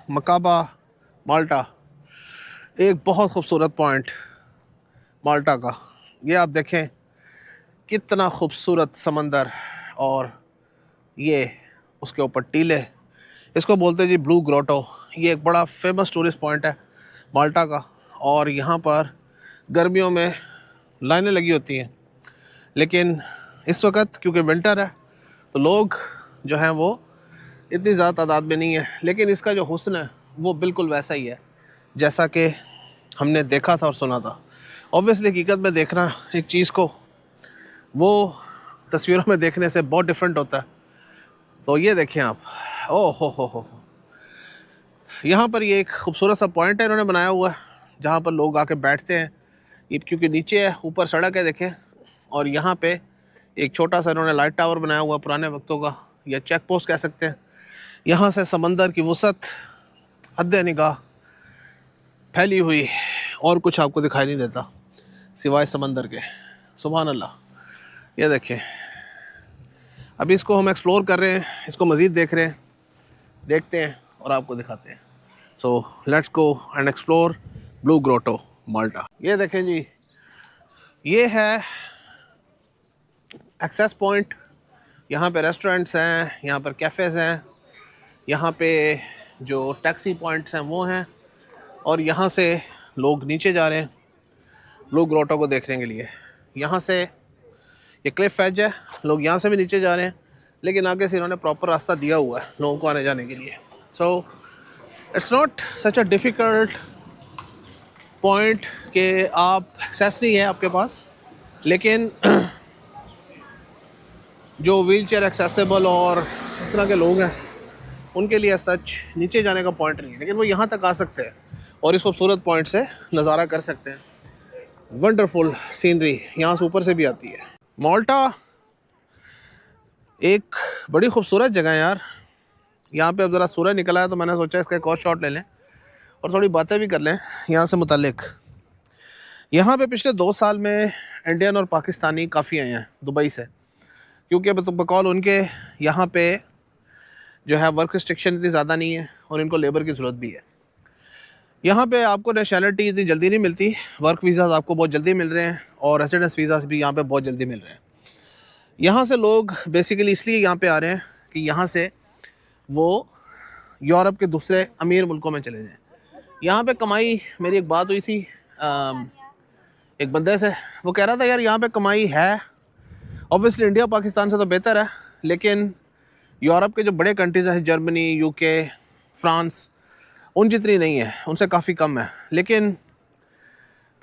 मकाबा माल्टा, एक बहुत खूबसूरत पॉइंट माल्टा का। ये आप देखें कितना खूबसूरत समंदर, और ये उसके ऊपर टीले, इसको बोलते हैं जी ब्लू ग्रोटो। ये एक बड़ा फेमस टूरिस्ट पॉइंट है माल्टा का, और यहाँ पर गर्मियों में लाइनें लगी होती हैं, लेकिन इस वक्त क्योंकि विंटर है तो लोग जो हैं वो इतनी ज़्यादा तादाद में नहीं है, लेकिन इसका जो हुस्न है वो बिल्कुल वैसा ही है जैसा कि हमने देखा था और सुना था। ऑब्वियसली हकीकत में देखना एक चीज़ को वो तस्वीरों में देखने से बहुत डिफरेंट होता है। तो ये देखें आप, ओ हो, यहाँ पर ये एक खूबसूरत सा पॉइंट है इन्होंने बनाया हुआ है जहाँ पर लोग आके बैठते हैं। ये क्योंकि नीचे है, ऊपर सड़क है देखें, और यहाँ पे एक छोटा सा इन्होंने लाइट टावर बनाया हुआ पुराने वक्तों का, या चेक पोस्ट कह सकते हैं। यहाँ से समंदर की वसअत हद निगाह फैली हुई, और कुछ आपको दिखाई नहीं देता सिवाय समंदर के। सुभान अल्लाह। ये देखें, अभी इसको हम एक्सप्लोर कर रहे हैं, इसको मज़ीद देख रहे हैं, देखते हैं और आपको दिखाते हैं। So let's go and explore Blue Grotto Malta. ये देखें जी, ये है एक्सेस पॉइंट। यहाँ पे रेस्टोरेंट्स हैं, यहाँ पर कैफ़ेज़ हैं, यहाँ पे जो टैक्सी पॉइंट्स हैं वो हैं, और यहाँ से लोग नीचे जा रहे हैं ब्लू ग्रोटो को देखने के लिए। यहाँ से ये क्लिफ एज है, लोग यहाँ से भी नीचे जा रहे हैं, लेकिन आगे से इन्होंने प्रॉपर रास्ता दिया हुआ है लोगों को आने जाने के लिए। So it's not such a difficult point कि आप एक्सेस नहीं है आपके पास, लेकिन जो व्हील चेयर एक्सेसिबल और इस तरह के लोग हैं उनके लिए सच नीचे जाने का पॉइंट नहीं है, लेकिन वो यहाँ तक आ सकते हैं और इस खूबसूरत पॉइंट से नज़ारा कर सकते हैं। वंडरफुल सीनरी यहाँ से ऊपर से भी आती है। माल्टा एक बड़ी खूबसूरत जगह है यार। यहाँ पे अब ज़रा सूरज निकला है तो मैंने सोचा इसका एक और शॉट ले लें और थोड़ी बातें भी कर लें यहाँ से मुतालिक। यहाँ पे पिछले 2 साल में इंडियन और पाकिस्तानी काफ़ी आए हैं दुबई से, क्योंकि बकौल उनके यहाँ पे जो है वर्क रिस्ट्रिक्शन इतनी ज़्यादा नहीं है और इनको लेबर की ज़रूरत भी है। यहाँ पे आपको नेशनलिटी इतनी जल्दी नहीं मिलती, वर्क वीज़ाज़ आपको बहुत जल्दी मिल रहे हैं और रेजिडेंस वीज़ाज़ भी यहाँ पे बहुत जल्दी मिल रहे हैं। यहाँ से लोग बेसिकली इसलिए यहाँ पे आ रहे हैं कि यहाँ से वो यूरोप के दूसरे अमीर मुल्कों में चले जाएँ। यहाँ पे कमाई, मेरी एक बात हुई थी एक बंदे से, वो कह रहा था यार यहाँ पे कमाई है, ऑब्वियसली इंडिया पाकिस्तान से तो बेहतर है, लेकिन यूरोप के जो बड़े कंट्रीज़ हैं जर्मनी, यूके, फ्रांस, उन जितनी नहीं है, उनसे काफ़ी कम है। लेकिन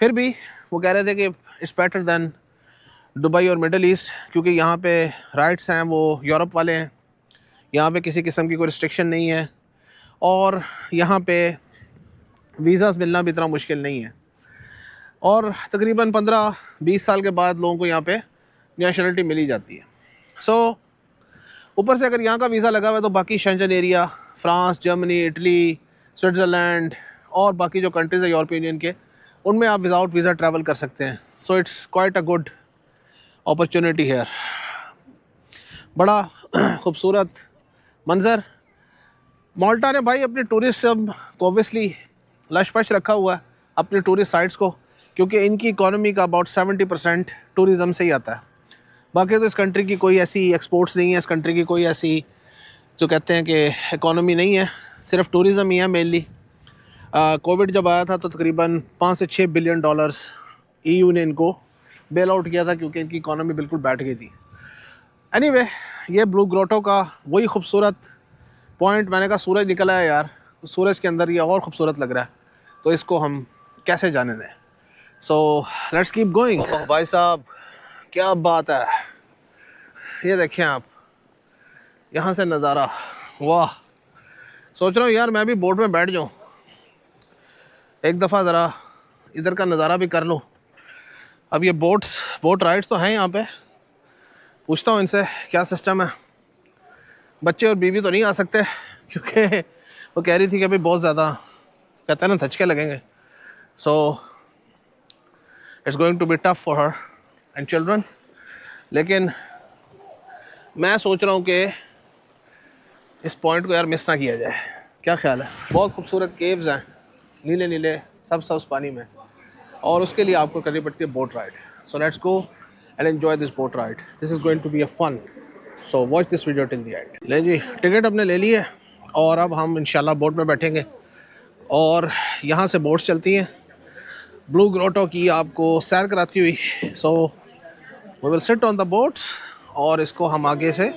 फिर भी वो कह रहे थे कि इट्स बेटर दैन दुबई और मिडल ईस्ट, क्योंकि यहाँ पे राइट्स हैं वो यूरोप वाले हैं, यहाँ पे किसी किस्म की कोई रिस्ट्रिक्शन नहीं है और यहाँ पे वीज़ाज़ मिलना भी इतना मुश्किल नहीं है, और तकरीबन 15-20 साल के बाद लोगों को यहाँ पे नेशनलिटी मिल ही जाती है। सो ऊपर से अगर यहाँ का वीज़ा लगा हुआ है तो बाकी Schengen area, France, Germany, Italy, Switzerland और बाकी जो कंट्रीज़ है यूरोपियन यूनियन के, उनमें आप विदाउट वीज़ा ट्रैवल कर सकते हैं। So it's quite a good opportunity here. बड़ा खूबसूरत मंज़र। माल्टा ने भाई अपने टूरिज्म को ऑब्वियसली लश-पश रखा हुआ है, अपने टूरिस्ट साइट्स को, क्योंकि इनकी इकॉनमी का अबाउट 70% टूरिज़म से ही आता है। बाकी तो इस कंट्री की कोई ऐसी एक्सपोर्ट्स नहीं है, इस कंट्री की कोई ऐसी जो कहते हैं कि इकॉनमी नहीं है, सिर्फ टूरिज़म ही है मेनली। कोविड जब आया था तो तकरीबन 5 से 6 बिलियन डॉलर्स EU ने इनको बेल आउट किया था, क्योंकि इनकी इकॉनमी बिल्कुल बैठ गई थी। एनीवे, ये ब्लू ग्रोटो का वही खूबसूरत पॉइंट, मैंने कहा सूरज निकला है यार, तो सूरज के अंदर ये और ख़ूबसूरत लग रहा है, तो इसको हम कैसे जाने दें। So let's keep going. भाई साहब क्या बात है, ये देखें आप यहाँ से नज़ारा, वाह। सोच रहा हूँ यार मैं भी बोट में बैठ जाऊँ, एक दफ़ा ज़रा इधर का नज़ारा भी कर लूँ। अब ये बोट राइड्स तो हैं यहाँ पे, पूछता हूँ इनसे क्या सिस्टम है। बच्चे और बीवी तो नहीं आ सकते क्योंकि वो कह रही थी कि अभी बहुत ज़्यादा कहते हैं ना धचके लगेंगे, so it's going to be tough for her and children. लेकिन मैं सोच रहा हूँ कि इस पॉइंट को यार मिस ना किया जाए। क्या ख्याल है? बहुत खूबसूरत केव्स हैं, नीले नीले सब पानी में, और उसके लिए आपको करनी पड़ती है boat ride. So let's go and enjoy this boat ride. This is going to be a fun. So watch this video till the end. ले जी, टिकट हमने ले ली है और अब हम इंशाल्लाह बोट में बैठेंगे और यहाँ से बोट्स चलती हैं ब्लू ग्रोटो की आपको सैर कराती हुई. So we will sit on the boats और इसको हम आगे से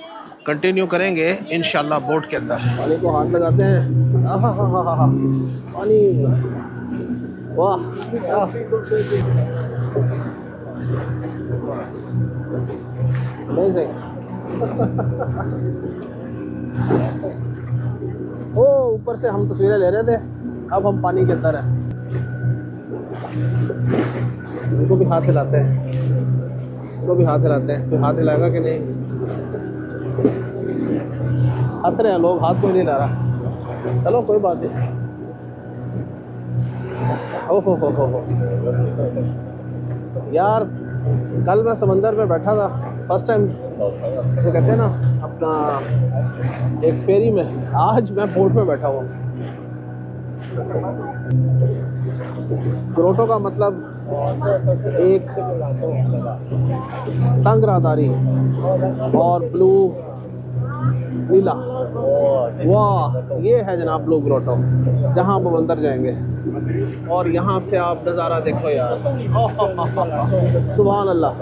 कंटिन्यू करेंगे इंशाल्लाह बोट के अंदर. पानी को हाथ लगाते हैं. पानी, वाह, अमेजिंग. ओ, ऊपर से हम तस्वीरें ले रहे थे, अब हम पानी के अंदर हैं. इनको भी हाथ हिलाते हैं, इसको भी हाथ हिलाते हैं. तो हाथ हिलाएगा कि नहीं? हंस रहे हैं लोग, हाथ कोई नहीं ला रहा. चलो कोई बात नहीं. ओहो हो यार, कल मैं समंदर में बैठा था फर्स्ट टाइम, जैसे कहते हैं ना अपना एक फेरी में. आज मैं बोट में बैठा हूँ. ग्रोटो का मतलब एक तंग राहदारी और ब्लू नीला. वाह, ये है जनाब ब्लू ग्रोटो, जहाँ हम अंदर जाएंगे. और यहाँ से आप नज़ारा देखो यार. सुभान अल्लाह,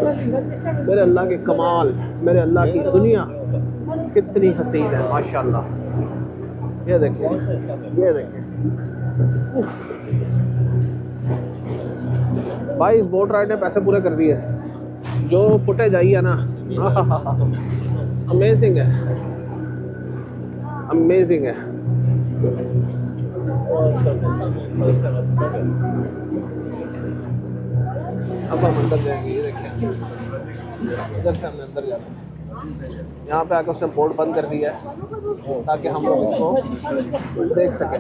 मेरे अल्लाह के कमाल, मेरे अल्लाह की दुनिया कितनी हसीन है माशाल्लाह. ये देखिए, ये देखिए भाई, इस बोट राइड ने पैसे पूरे कर दिए. जो फुटेज आई है ना, अमेजिंग है, अमेजिंग है. अब हम अंदर जाएंगे. ये देखिए, इधर से हमने अंदर जाना है. यहाँ पे आकर उसने बोर्ड बंद कर दिया है ताकि हम लोग इसको देख सकें.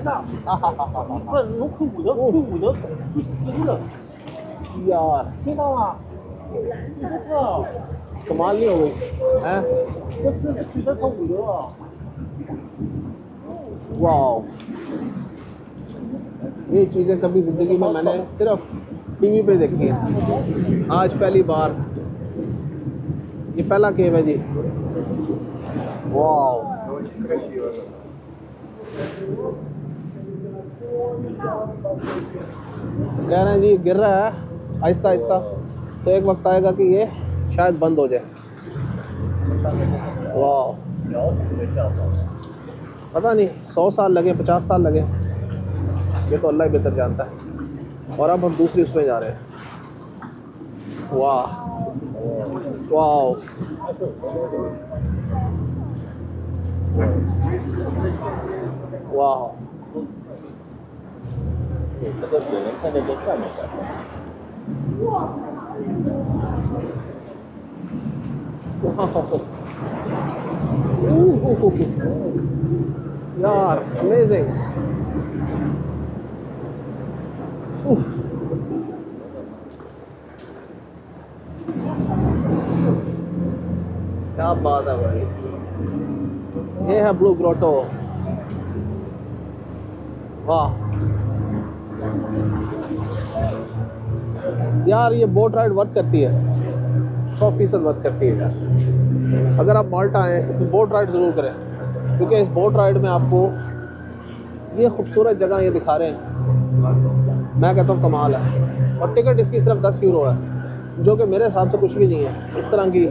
यार कमाल नहीं हो गई है? वाह, ये चीज़ें कभी ज़िंदगी में मैंने सिर्फ टीवी पे देखी है. आज पहली बार. ये पहला केव है जी. वाह, कह रहे हैं जी गिर रहा है आहिस्ता आहिस्ता, तो एक वक्त आएगा कि ये शायद बंद हो जाए. वाह, पता नहीं 100 साल लगे, 50 साल लगे, ये तो अल्लाह ही बेहतर जानता है. और अब हम दूसरी उसमें जा रहे हैं. वाह वाह, वाह, यार अमेजिंग. क्या बात है भाई. ये है ब्लू ग्रोटो. वाह यार, ये बोट राइड वर्क करती है, 100% वर्क करती है यार. अगर आप माल्टा आए तो बोट राइड ज़रूर करें, क्योंकि इस बोट राइड में आपको ये खूबसूरत जगह ये दिखा रहे हैं. मैं कहता हूँ कमाल है. और टिकट इसकी सिर्फ 10 यूरो है, जो कि मेरे हिसाब से कुछ भी नहीं है इस तरह की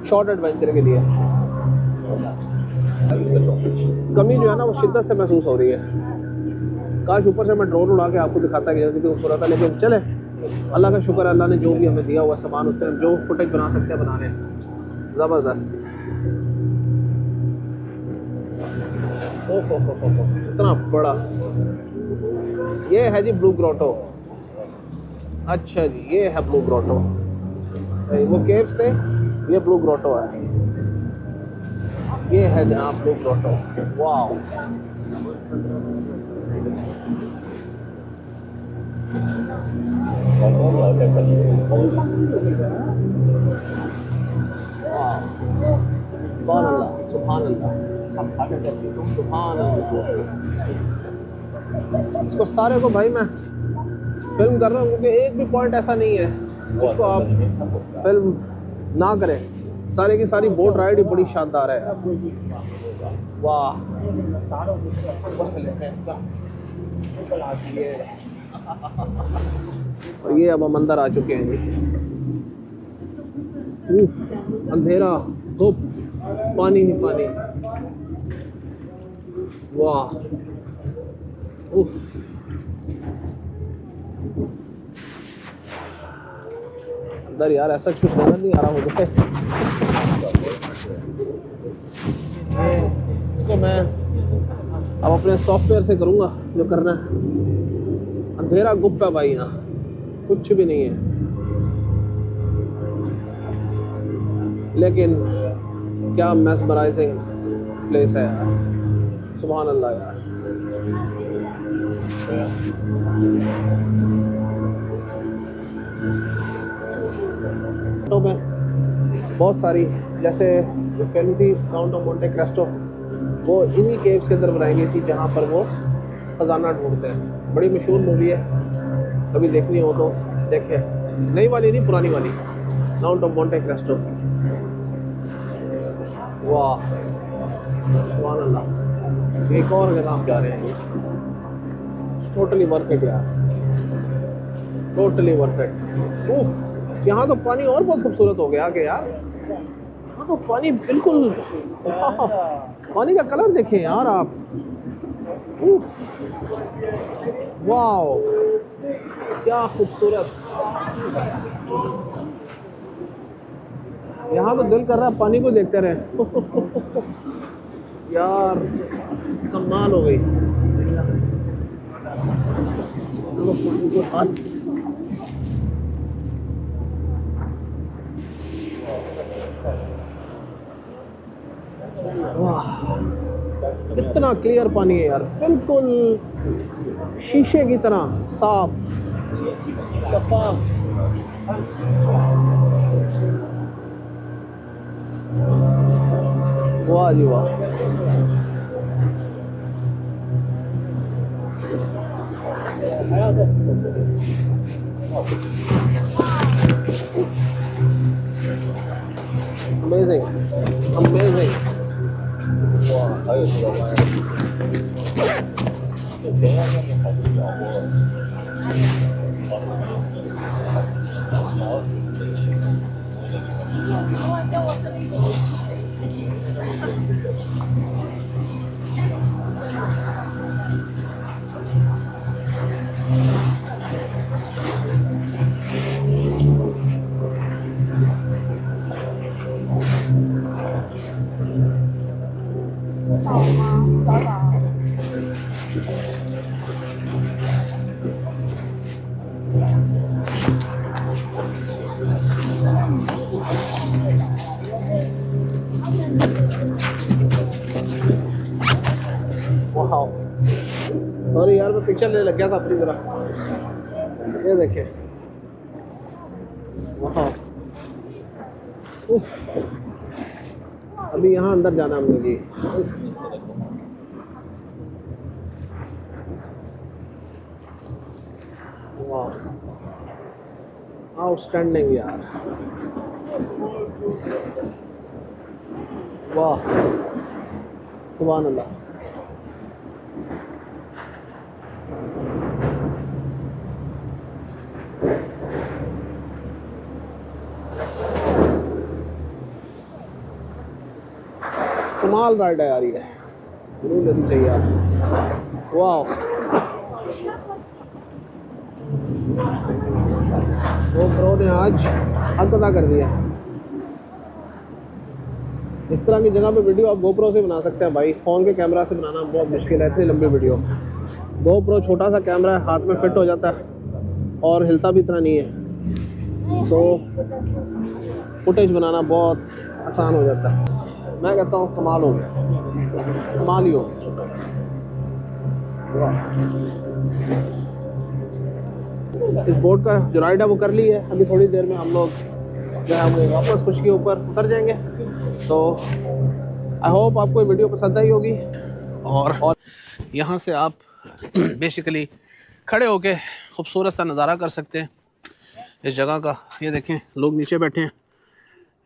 शॉर्ट एडवेंचर के लिए. कमी जो है ना वो शिद्दत से महसूस हो रही है. काश ऊपर से मैं ड्रोन उड़ा के आपको दिखाता गया कितनी खूबसूरत है. लेकिन चले, अल्लाह का शुक्र है, अल्लाह ने जो भी हमें दिया हुआ सामान उससे हम जो फुटेज बना सकते हैं बना रहे हैं. ज़बरदस्त. ओहो इतना बड़ा. ये है जी ब्लू ग्रोटो. अच्छा जी, ये है ब्लू ग्रोटो. सही, वो केव्स थे, ये ब्लू ग्रोटो है. ये है जनाब ब्लू ग्रोटो. वाह, सुभान अल्लाह, सुभान अल्लाह. सुभान अल्लाह। इसको सारे को भाई मैं फिल्म कर रहा हूँ क्योंकि एक भी पॉइंट ऐसा नहीं है जिसको आप फिल्म ना करें। सारे की सारी बोट राइड ही बड़ी शानदार है। वाह, और ये अब हम अंदर आ चुके हैं जी। अंधेरा, धूप, पानी ही पानी। वाह, उफ, अंदर यार ऐसा कुछ नजर नहीं आ रहा मुझे। इसको मैं अब अपने सॉफ्टवेयर से करूँगा जो करना है। अंधेरा गुप्त है भाई, यहाँ कुछ भी नहीं है, लेकिन क्या मेस्मराइजिंग प्लेस है यार। सुभान अल्लाह यार। तो में बहुत सारी, जैसे जो फिल्म थी काउंट ऑफ मोंटे क्रिस्टो, वो इन्हीं केव्स के अंदर बनाई गई थी जहाँ पर वो खजाना ढूंढते हैं। बड़ी मशहूर मूवी है, कभी देखनी हो तो देखें। नई वाली नहीं, पुरानी वाली, काउंट ऑफ मोंटे क्रिस्टो। वाह, सुभान अल्लाह। एक और जगह जा रहे हैं, टोटली वर्थ इट यार, टोटली वर्थ इट। उफ, यहाँ तो पानी और बहुत खूबसूरत हो गया कि यार, यहाँ तो पानी बिल्कुल, पानी का कलर देखें यार आप। वाह, क्या खूबसूरत। यहाँ तो दिल कर रहा है पानी को देखते रहे। यार कमाल हो गई। वाह, कितना क्लियर पानी है यार, बिल्कुल शीशे की तरह साफ शफाफ। वाह जी वाह। Amazing, amazing. 哇，还有这个玩意儿，这平安上面还是咬और यार मैं पिक्चर लेने लग गया था अपनी तरह। ये देखे, वाह, अभी यहाँ अंदर जाना हमने जी। वाह, आउटस्टैंडिंग यार। वाह, सुभान अल्लाह। कमाल राइड है यार, ये जरूर लेनी चाहिए आप। वाह, GoPro ने आज हद अदा कर दिया। इस तरह की जगह पे वीडियो आप GoPro से बना सकते हैं भाई। फ़ोन के कैमरा से बनाना बहुत मुश्किल है इतनी लंबी वीडियो। GoPro छोटा सा कैमरा है, हाथ में फिट हो जाता है और हिलता भी इतना नहीं है, सो फुटेज बनाना बहुत आसान हो जाता है। मैं कहता हूँ कमाल हो गया, कमाल ही हो। इस बोट का जो राइड है वो कर ली है। अभी थोड़ी देर में हम लोग जो है वो वापस खुश के ऊपर उतर जाएंगे। तो आई होप आपको ये वीडियो पसंद आई होगी। और यहाँ से आप बेसिकली खड़े होके खूबसूरत सा नज़ारा कर सकते हैं इस जगह का। ये देखें, लोग नीचे बैठे हैं,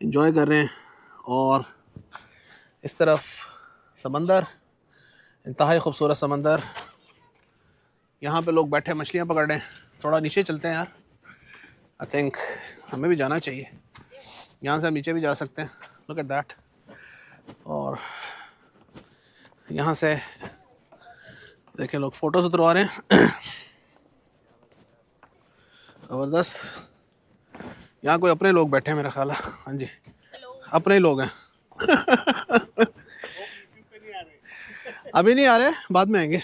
एंजॉय कर रहे हैं, और इस तरफ समंदर, इंतहाई खूबसूरत समंदर। यहाँ पे लोग बैठे मछलियाँ पकड़ रहे हैं। थोड़ा नीचे चलते हैं यार, आई थिंक हमें भी जाना चाहिए। यहाँ से हम नीचे भी जा सकते हैं, लुक एट दैट। और यहाँ से देखें लोग फ़ोटोज़ उतरवा रहे हैं, ज़बरदस्त। यहाँ कोई अपने लोग बैठे हैं मेरा ख्याल है। हाँ जी, अपने ही लोग हैं। अभी नहीं आ रहे, बाद में आएंगे।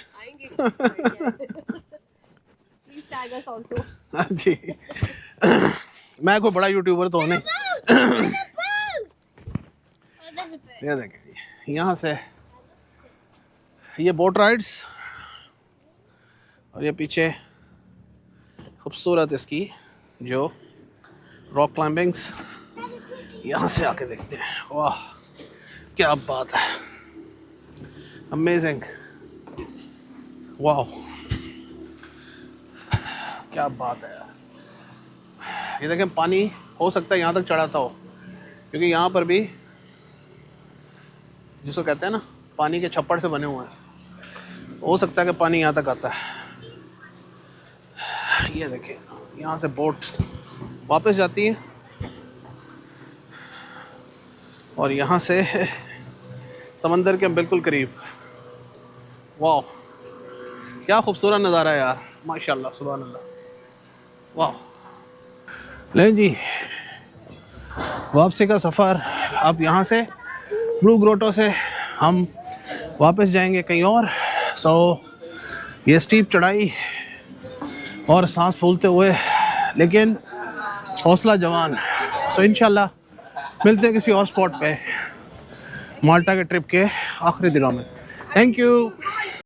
हाँ जी, मैं कोई बड़ा यूट्यूबर तो नहीं। ये देखें, यहाँ से ये बोट राइड्स, और ये पीछे खूबसूरत इसकी जो रॉक क्लाइंबिंग्स। यहाँ से आके देखते हैं, वाह क्या बात है, अमेजिंग, वाह क्या बात है यार। ये देखें, पानी हो सकता है यहाँ तक चढ़ाता हो, क्योंकि यहाँ पर भी जिसको कहते हैं ना पानी के छप्पड़ से बने हुए हैं, हो सकता है कि पानी यहाँ तक आता है। ये देखें, यहाँ से बोट वापस जाती है, और यहाँ से समंदर के बिल्कुल करीब। वाह क्या खूबसूरत नज़ारा है यार, माशाल्लाह, सुभान अल्लाह, वाह। लें जी, वापसी का सफ़र अब यहाँ से ब्लू ग्रोटो से हम वापस जाएंगे कहीं और। सो ये स्टीप चढ़ाई और सांस फूलते हुए, लेकिन हौसला जवान। सो इंशाल्लाह मिलते हैं किसी और स्पॉट पे माल्टा के ट्रिप के आखिरी दिनों में। Thank you.